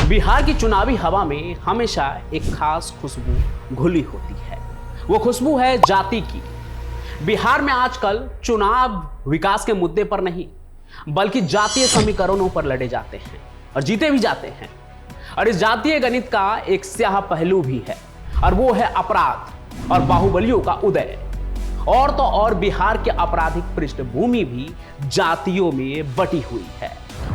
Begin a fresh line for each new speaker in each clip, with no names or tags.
बिहार की चुनावी हवा में हमेशा एक खास खुशबू घुली होती है। वो खुशबू है जाति की। बिहार में आजकल चुनाव विकास के मुद्दे पर नहीं बल्कि जातीय समीकरणों पर लड़े जाते हैं और जीते भी जाते हैं। और इस जातीय गणित का एक स्याह पहलू भी है और वो है अपराध और बाहुबलियों का उदय। और तो और बिहार के आपराधिक पृष्ठभूमि भी जातियों में बटी हुई है।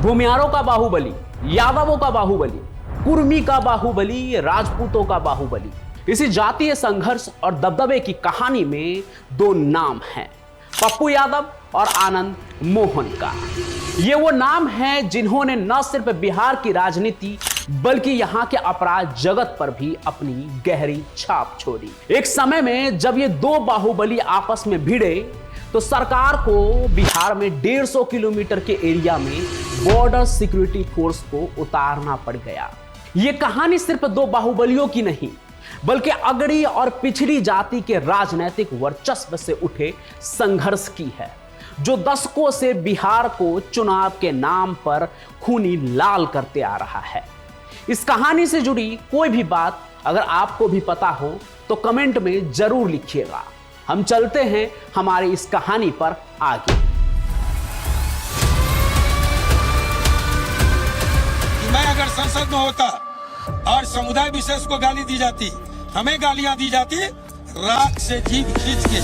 भूमियारों का बाहुबली, यादवों का बाहुबली, कुर्मी का बाहुबली, राजपूतों का बाहुबली। इसी जातीय संघर्ष और दबदबे की कहानी में दो नाम हैं, पप्पू यादव और आनंद मोहन का। ये वो नाम हैं जिन्होंने न सिर्फ बिहार की राजनीति बल्कि यहाँ के अपराध जगत पर भी अपनी गहरी छाप छोड़ी। एक समय में जब ये दो बाहुबली आपस में भिड़े तो सरकार को बिहार में 150 किलोमीटर के एरिया में बॉर्डर सिक्योरिटी फोर्स को उतारना पड़ गया। ये कहानी सिर्फ दो बाहुबलियों की नहीं बल्कि अगड़ी और पिछड़ी जाति के राजनीतिक वर्चस्व से उठे संघर्ष की है, जो दशकों से बिहार को चुनाव के नाम पर खूनी लाल करते आ रहा है। इस कहानी से जुड़ी कोई भी बात अगर आपको भी पता हो तो कमेंट में जरूर लिखिएगा। हम चलते हैं हमारी इस कहानी पर आगे।
मैं अगर संसद में होता और समुदाय विशेष को गाली दी जाती, हमें गालियां दी जाती, राख से जीभ खींच के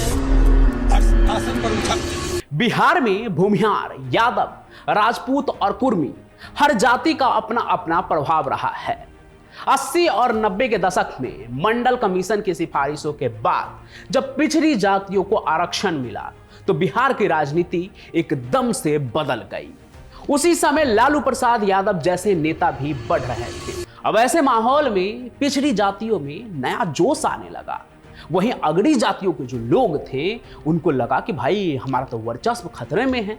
आसन पर उठाते।
बिहार में भूमिहार, यादव, राजपूत और कुर्मी हर जाति का अपना अपना प्रभाव रहा है। 80 और 90 के दशक में मंडल कमीशन की सिफारिशों के बाद जब पिछड़ी जातियों को आरक्षण मिला तो बिहार की राजनीति एकदम से बदल गई। उसी समय लालू प्रसाद यादव जैसे नेता भी बढ़ रहे थे। अब ऐसे माहौल में पिछड़ी जातियों में नया जोश आने लगा। वहीं अगड़ी जातियों के जो लोग थे उनको लगा कि भाई हमारा तो वर्चस्व खतरे में है।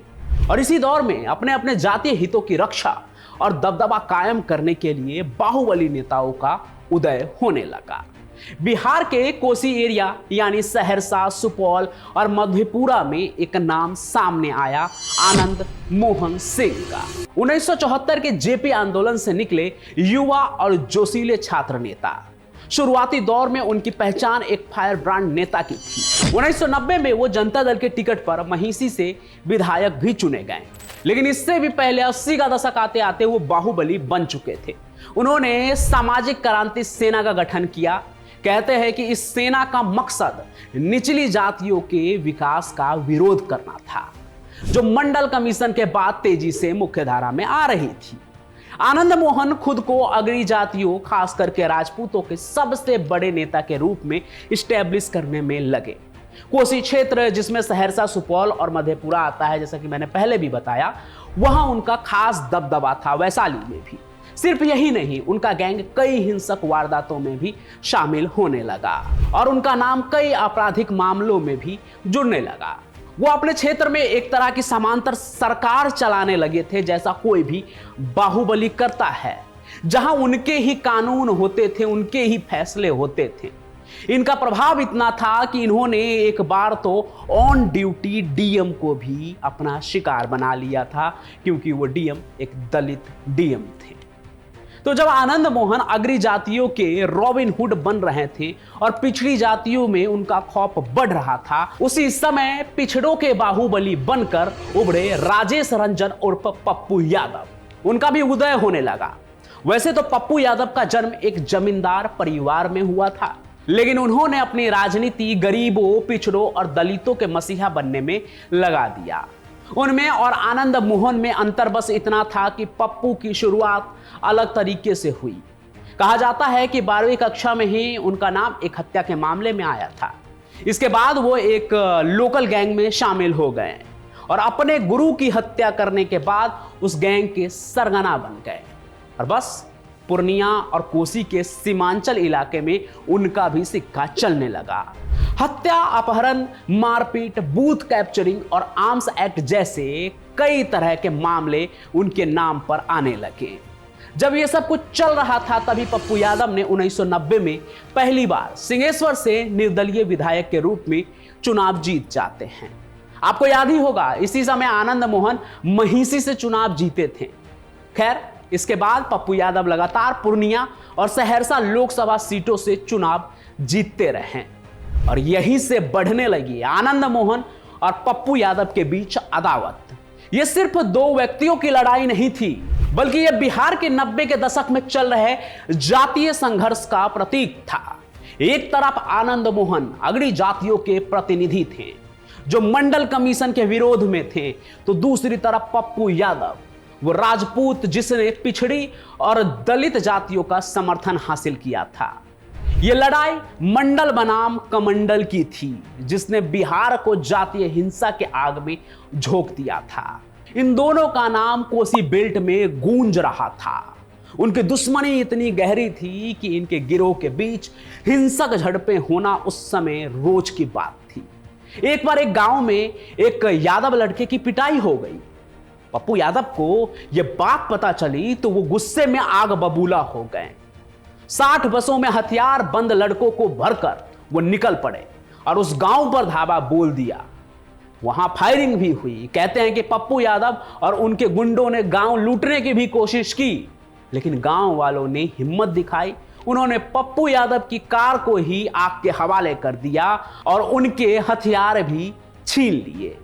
और इसी दौर में अपने अपने जातीय हितों की रक्षा और दबदबा कायम करने के लिए बाहुबली नेताओं का उदय होने लगा। बिहार के कोसी एरिया यानी सहरसा, सुपौल और मधेपुरा में एक नाम सामने आया, आनंद मोहन सिंह का। 1974 के जेपी आंदोलन से निकले युवा और जोशीले छात्र नेता। शुरुआती दौर में उनकी पहचान एक फायर ब्रांड नेता की थी। 1990 में वो जनता दल के टिकट पर महिषी से विधायक भी चुने गए, लेकिन इससे भी पहले 80 का दशक आते आते वो बाहुबली बन चुके थे। उन्होंने सामाजिक क्रांति सेना का गठन किया। कहते हैं कि इस सेना का मकसद निचली जातियों के विकास का विरोध करना था, जो मंडल कमीशन के बाद तेजी से मुख्यधारा में आ रही थी। आनंद मोहन खुद को अगड़ी जातियों, खास करके राजपूतों के सबसे बड़े नेता के रूप में इस्टेब्लिश करने में लगे। कोसी क्षेत्र जिसमें सहरसा, सुपौल और मधेपुरा आता है, जैसा कि मैंने पहले भी बताया, वहां उनका खास दबदबा था। वैशाली में भी सिर्फ यही नहीं, उनका गैंग कई हिंसक वारदातों में भी शामिल होने लगा और उनका नाम कई आपराधिक मामलों में भी जुड़ने लगा। वो अपने क्षेत्र में एक तरह की समांतर सरकार चलाने लगे थे, जैसा कोई भी बाहुबली करता है, जहां उनके ही कानून होते थे, उनके ही फैसले होते थे। इनका प्रभाव इतना था कि इन्होंने एक बार तो ऑन ड्यूटी डीएम को भी अपना शिकार बना लिया था, क्योंकि वो डीएम एक दलित डीएम थे। तो जब आनंद मोहन अगड़ी जातियों के रॉबिन हुड बन रहे थे और पिछड़ी जातियों में उनका खौफ बढ़ रहा था, उसी समय पिछड़ों के बाहुबली बनकर उभरे राजेश रंजन उर्फ पप्पू यादव। उनका भी उदय होने लगा। वैसे तो पप्पू यादव का जन्म एक जमींदार परिवार में हुआ था, लेकिन उन्होंने अपनी राजनीति गरीबों, पिछड़ों और दलितों के मसीहा बनने में लगा दिया। उनमें और आनंद मोहन में अंतर बस इतना था कि पप्पू की शुरुआत अलग तरीके से हुई। कहा जाता है कि 12वीं कक्षा में ही उनका नाम एक हत्या के मामले में आया था। इसके बाद वो एक लोकल गैंग में शामिल हो गए और अपने गुरु की हत्या करने के बाद उस गैंग के सरगना बन गए। और बस पूर्णिया और कोसी के सीमांचल इलाके में उनका भी सिक्का चलने लगा। हत्या, अपहरण, मारपीट, बूथ कैप्चरिंग और आर्म्स एक्ट जैसे कई तरह के मामले उनके नाम पर आने लगे। जब ये सब कुछ चल रहा था तभी पप्पू यादव ने 1990 में पहली बार सिंहेश्वर से निर्दलीय विधायक के रूप में चुनाव जीत जाते हैं। आपको याद ही होगा, इसी समय आनंद मोहन महिषी से चुनाव जीते थे। खैर, इसके बाद पप्पू यादव लगातार पूर्णिया और सहरसा लोकसभा सीटों से चुनाव जीतते रहे और यहीं से बढ़ने लगी आनंद मोहन और पप्पू यादव के बीच अदावत। यह सिर्फ दो व्यक्तियों की लड़ाई नहीं थी, बल्कि यह बिहार के 90 के दशक में चल रहे जातीय संघर्ष का प्रतीक था। एक तरफ आनंद मोहन अगड़ी जातियों के प्रतिनिधि थे जो मंडल कमीशन के विरोध में थे, तो दूसरी तरफ पप्पू यादव वो राजपूत जिसने पिछड़ी और दलित जातियों का समर्थन हासिल किया था। यह लड़ाई मंडल बनाम कमंडल की थी जिसने बिहार को जातीय हिंसा के आग में झोंक दिया था। इन दोनों का नाम कोसी बेल्ट में गूंज रहा था। उनकी दुश्मनी इतनी गहरी थी कि इनके गिरोह के बीच हिंसक झड़पें होना उस समय रोज की बात थी। एक बार एक गांव में एक यादव लड़के की पिटाई हो गई। पप्पू यादव को यह बात पता चली तो वो गुस्से में आग बबूला हो गए। 60 बसों में हथियार बंद लड़कों को भरकर वो निकल पड़े और उस गांव पर धावा बोल दिया। वहां फायरिंग भी हुई। कहते हैं कि पप्पू यादव और उनके गुंडों ने गांव लूटने की भी कोशिश की, लेकिन गांव वालों ने हिम्मत दिखाई। उन्होंने पप्पू यादव की कार को ही आग के हवाले कर दिया और उनके हथियार भी छीन लिए।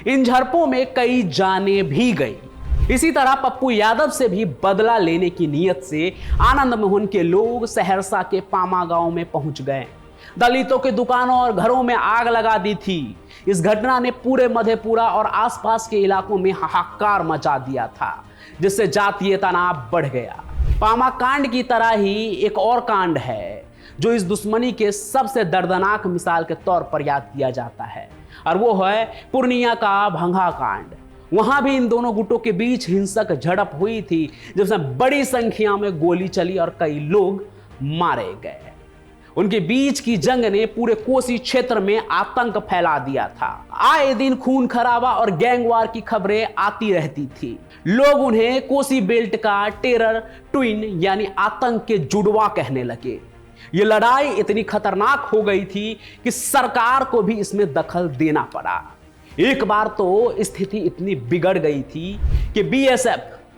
इन झड़पों में कई जानें भी गई। इसी तरह पप्पू यादव से भी बदला लेने की नीयत से आनंद मोहन के लोग सहरसा के पामा गांव में पहुंच गए। दलितों के दुकानों और घरों में आग लगा दी थी। इस घटना ने पूरे मधेपुरा और आसपास के इलाकों में हाहाकार मचा दिया था, जिससे जातीय तनाव बढ़ गया। पामा कांड की तरह ही एक और कांड है जो इस दुश्मनी के सबसे दर्दनाक मिसाल के तौर पर याद किया जाता है, और वो है पूर्णिया का भंगा कांड। वहां भी इन दोनों गुटों के बीच हिंसक झड़प हुई थी, जिसमें बड़ी संख्या में गोली चली और कई लोग मारे गए। उनके बीच की जंग ने पूरे कोसी क्षेत्र में आतंक फैला दिया था। आए दिन खून खराबा और गैंगवार की खबरें आती रहती थी। लोग उन्हें कोसी बेल्ट का टेरर ट्विन यानी आतंक के जुड़वा कहने लगे। ये लड़ाई इतनी खतरनाक हो गई थी कि सरकार को भी इसमें दखल देना पड़ा। एक बार तो स्थिति इतनी बिगड़ गई थी कि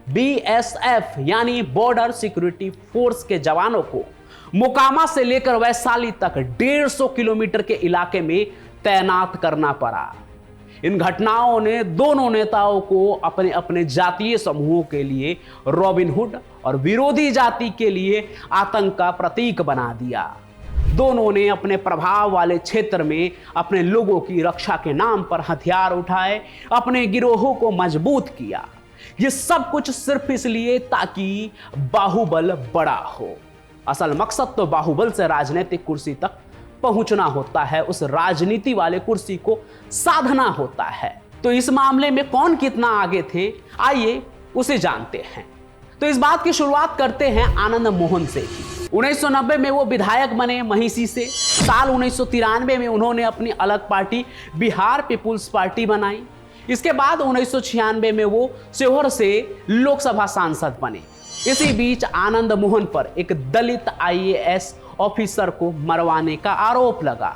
बीएसएफ यानी बॉर्डर सिक्योरिटी फोर्स के जवानों को मोकामा से लेकर वैशाली तक 150 किलोमीटर के इलाके में तैनात करना पड़ा। इन घटनाओं ने दोनों नेताओं को अपने अपने जातीय समूहों के लिए रॉबिनहुड और विरोधी जाति के लिए आतंक का प्रतीक बना दिया। दोनों ने अपने प्रभाव वाले क्षेत्र में अपने लोगों की रक्षा के नाम पर हथियार उठाए, अपने गिरोहों को मजबूत किया। यह सब कुछ सिर्फ इसलिए ताकि बाहुबल बड़ा हो। असल मकसद तो बाहुबल से राजनीतिक कुर्सी तक पहुंचना होता है, उस राजनीति वाले कुर्सी को साधना होता है। तो इस मामले में कौन कितना आगे थे, आइए उसे जानते हैं। तो इस बात की शुरुआत करते हैं आनंद मोहन से ही। 1990 में वो विधायक बने महिषी से। साल 1993 में उन्होंने अपनी अलग पार्टी बिहार पीपुल्स पार्टी बनाई। इसके बाद 1996 में वो सीहोर से लोकसभा सांसद बने। इसी बीच आनंद मोहन पर एक दलित आईएएस ऑफिसर को मरवाने का आरोप लगा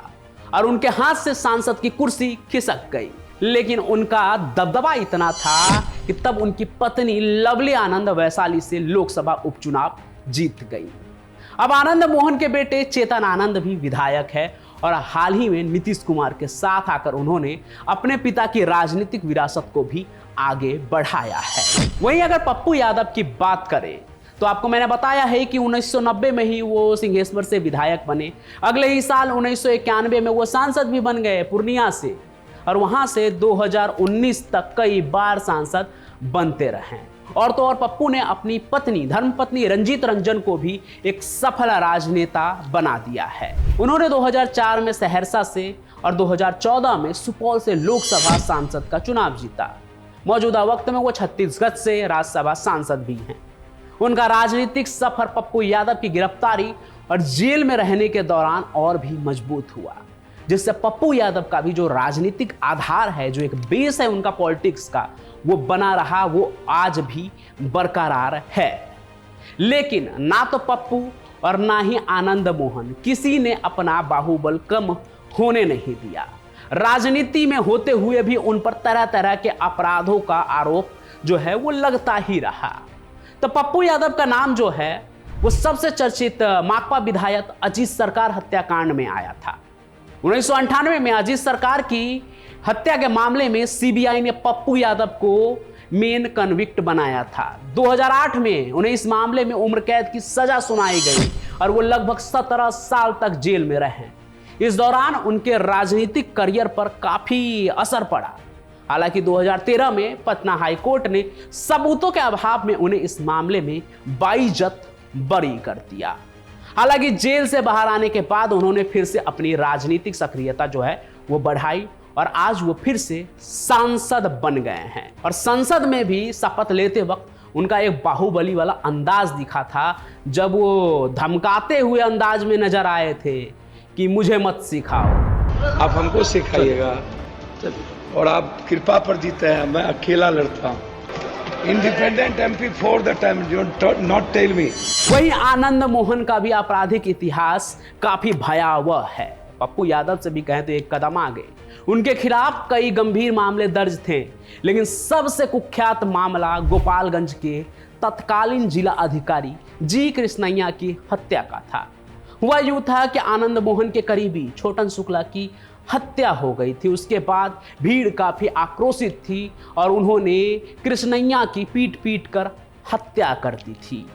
और उनके हाथ से सांसद की कुर्सी खिसक गई। लेकिन उनका दबदबा इतना था कि तब उनकी पत्नी लवली आनंद वैशाली से लोकसभा उपचुनाव जीत गई। अब आनंद मोहन के बेटे चेतन आनंद भी विधायक है और हाल ही में नीतीश कुमार के साथ आकर उन्होंने अपने पिता की राजनीतिक विरासत को भी आगे बढ़ाया है। वहीं अगर पप्पू यादव की बात करें तो आपको मैंने बताया है कि 1990 में ही वो सिंहेश्वर से विधायक बने। अगले ही साल 1991 में वो सांसद भी बन गए पूर्णिया से, और वहां से 2019 तक कई बार सांसद बनते रहे। और तो और पप्पू ने अपनी पत्नी धर्मपत्नी रंजीत रंजन को भी एक सफल राजनेता बना दिया है। उन्होंने 2004 में सहरसा से और 2014 में सुपौल से लोकसभा सांसद का चुनाव जीता। मौजूदा वक्त में वो छत्तीसगढ़ से राज्यसभा सांसद भी हैं। उनका राजनीतिक सफर पप्पू यादव की गिरफ्तारी और जेल में रहने के दौरान और भी मजबूत हुआ, जिससे पप्पू यादव का भी जो राजनीतिक आधार है, जो एक बेस है उनका पॉलिटिक्स का, वो बना रहा, वो आज भी बरकरार है। लेकिन ना तो पप्पू और ना ही आनंद मोहन किसी ने अपना बाहुबल कम होने नहीं दिया। राजनीति में होते हुए भी उन पर तरह तरह के अपराधों का आरोप जो है वो लगता ही रहा। तो पप्पू यादव का नाम जो है वो सबसे चर्चित माकपा विधायक अजीत सरकार हत्याकांड में आया था। 1998 में अजीत सरकार की हत्या के मामले में सीबीआई ने पप्पू यादव को मेन कन्विक्ट बनाया था। 2008 में उन्हें इस मामले में उम्र कैद की सजा सुनाई गई और वो लगभग 17 साल तक जेल में रहे। इस दौरान उनके राजनीतिक करियर पर काफी असर पड़ा। हालांकि 2013 में पटना हाई कोर्ट ने सबूतों के अभाव में उन्हें इस मामले में बाइज्जत बरी कर दिया। हालांकि जेल से बाहर आने के बाद उन्होंने फिर से अपनी राजनीतिक सक्रियता जो है वो बढ़ाई और आज वो फिर से सांसद बन गए हैं। और संसद में भी शपथ लेते वक्त उनका एक बाहुबली वाला अंदाज दिखा था, जब वो धमकाते हुए अंदाज में नजर आए थे कि मुझे मत सिखाओ,
आप हमको सिखाइएगा और आप कृपा पर जीते हैं। मैं अकेला लड़ता हूँ। Independent MP for the time, not tell me.
वहीं आनंद मोहन का भी आपराधिक इतिहास काफी भयावह है। पप्पू यादव से भी कहें तो एक कदम आगे। उनके खिलाफ कई गंभीर मामले दर्ज थे, लेकिन सबसे कुख्यात मामला गोपालगंज के तत्कालीन जिला अधिकारी जी कृष्णैया की हत्या का था। हुआ यूं था कि आनंद मोहन के करीबी छोटन शुक्ला की हत्या हो गई थी। उसके बाद भीड़ काफी आक्रोशित थी और उन्होंने कृष्णैया की पीट पीट कर हत्या कर दी थी।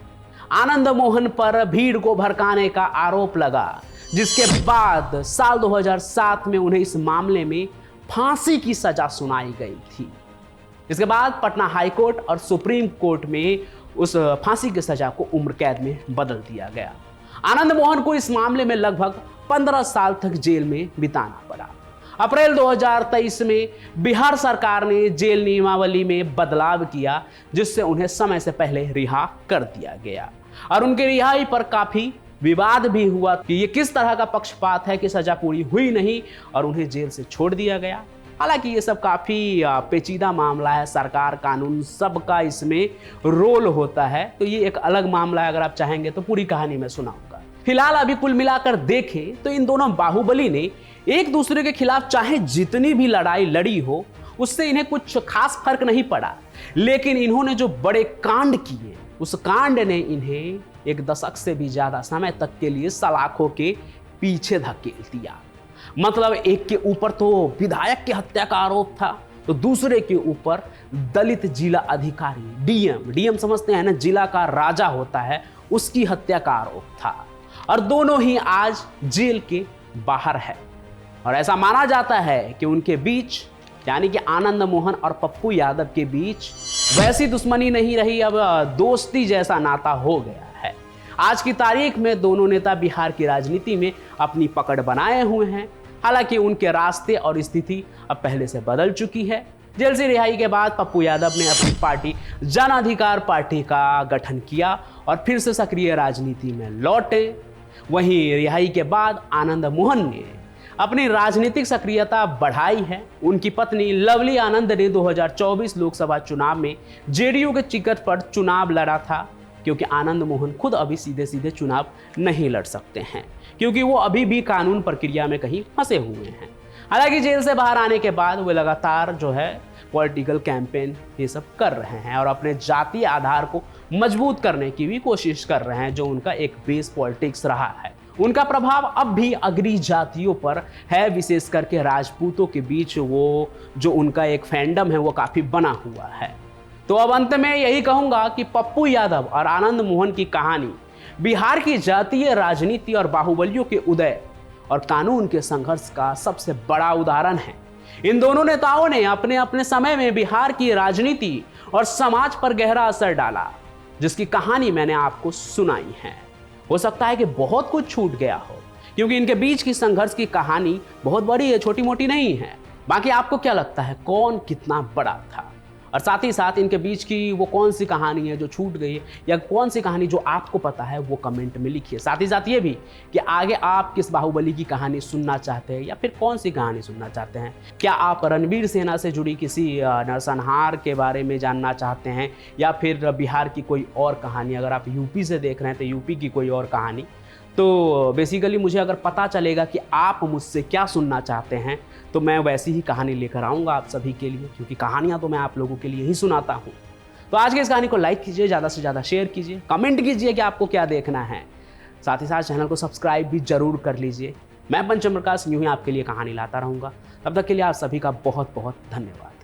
आनंद मोहन पर भीड़ को भड़काने का आरोप लगा, जिसके बाद साल 2007 में उन्हें इस मामले में फांसी की सजा सुनाई गई थी। इसके बाद पटना हाई कोर्ट और सुप्रीम कोर्ट में उस फांसी की सजा को उम्र कैद में बदल दिया गया। आनंद मोहन को इस मामले में लगभग 15 साल तक जेल में बिताना पड़ा। अप्रैल 2023 में बिहार सरकार ने जेल नियमावली में बदलाव किया, जिससे उन्हें समय से पहले रिहा कर दिया गया और उनकी रिहाई पर काफी विवाद भी हुआ कि ये किस तरह का पक्षपात है कि सजा पूरी हुई नहीं और उन्हें जेल से छोड़ दिया गया। हालांकि ये सब काफी पेचीदा मामला है, सरकार कानून सबका इसमें रोल होता है, तो ये एक अलग मामला है। अगर आप चाहेंगे तो पूरी कहानी मैं सुनाऊंगा। फिलहाल अभी कुल मिलाकर देखें तो इन दोनों बाहुबली ने एक दूसरे के खिलाफ चाहे जितनी भी लड़ाई लड़ी हो, उससे इन्हें कुछ खास फर्क नहीं पड़ा, लेकिन इन्होंने जो बड़े कांड किए उस कांड ने इन्हें एक दशक से भी ज्यादा समय तक के लिए सलाखों के पीछे धकेल दिया। मतलब एक के ऊपर तो विधायक की हत्या का आरोप था, तो दूसरे के ऊपर दलित जिला अधिकारी डीएम समझते हैं ना, जिला का राजा होता है, उसकी हत्या का आरोप था और दोनों ही आज जेल के बाहर है। और ऐसा माना जाता है कि उनके बीच यानी कि आनंद मोहन और पप्पू यादव के बीच वैसी दुश्मनी नहीं रही, अब दोस्ती जैसा नाता हो गया है। आज की तारीख में दोनों नेता बिहार की राजनीति में अपनी पकड़ बनाए हुए हैं। हालांकि उनके रास्ते और स्थिति अब पहले से बदल चुकी है। जेल से रिहाई के बाद पप्पू यादव ने अपनी पार्टी जन अधिकार पार्टी का गठन किया और फिर से सक्रिय राजनीति में लौटे। वहीं रिहाई के बाद आनंद मोहन ने अपनी राजनीतिक सक्रियता बढ़ाई है। उनकी पत्नी लवली आनंद ने 2024 लोकसभा चुनाव में जेडीयू के टिकट पर चुनाव लड़ा था, क्योंकि आनंद मोहन खुद अभी सीधे सीधे चुनाव नहीं लड़ सकते हैं, क्योंकि वो अभी भी कानून प्रक्रिया में कहीं फंसे हुए हैं। हालांकि जेल से बाहर आने के बाद वे लगातार जो है पॉलिटिकल कैंपेन ये सब कर रहे हैं और अपने जातीय आधार को मजबूत करने की भी कोशिश कर रहे हैं, जो उनका एक बेस पॉलिटिक्स रहा है। उनका प्रभाव अब भी अग्रणी जातियों पर है, विशेष करके राजपूतों के बीच वो जो उनका एक फैंडम है वो काफी बना हुआ है। तो अब अंत में यही कहूंगा कि पप्पू यादव और आनंद मोहन की कहानी बिहार की जातीय राजनीति और बाहुबलियों के उदय और कानून के संघर्ष का सबसे बड़ा उदाहरण है। इन दोनों नेताओं ने अपने अपने समय में बिहार की राजनीति और समाज पर गहरा असर डाला, जिसकी कहानी मैंने आपको सुनाई है। हो सकता है कि बहुत कुछ छूट गया हो, क्योंकि इनके बीच की संघर्ष की कहानी बहुत बड़ी है, छोटी मोटी नहीं है। बाकी आपको क्या लगता है कौन कितना बड़ा था, और साथ ही साथ इनके बीच की वो कौन सी कहानी है जो छूट गई है, या कौन सी कहानी जो आपको पता है वो कमेंट में लिखिए। साथ ही साथ ये भी कि आगे आप किस बाहुबली की कहानी सुनना चाहते हैं या फिर कौन सी कहानी सुनना चाहते हैं। क्या आप रणवीर सेना से जुड़ी किसी नरसंहार के बारे में जानना चाहते हैं, या फिर बिहार की कोई और कहानी, अगर आप यूपी से देख रहे हैं तो यूपी की कोई और कहानी। तो बेसिकली मुझे अगर पता चलेगा कि आप मुझसे क्या सुनना चाहते हैं तो मैं वैसी ही कहानी लेकर आऊँगा आप सभी के लिए, क्योंकि कहानियाँ तो मैं आप लोगों के लिए ही सुनाता हूँ। तो आज की इस कहानी को लाइक कीजिए, ज़्यादा से ज़्यादा शेयर कीजिए, कमेंट कीजिए कि आपको क्या देखना है। साथ ही साथ चैनल को सब्सक्राइब भी जरूर कर लीजिए। मैं पंचम प्रकाश यूं ही आपके लिए कहानी लाता रहूँगा। तब तक के लिए आप सभी का बहुत बहुत धन्यवाद।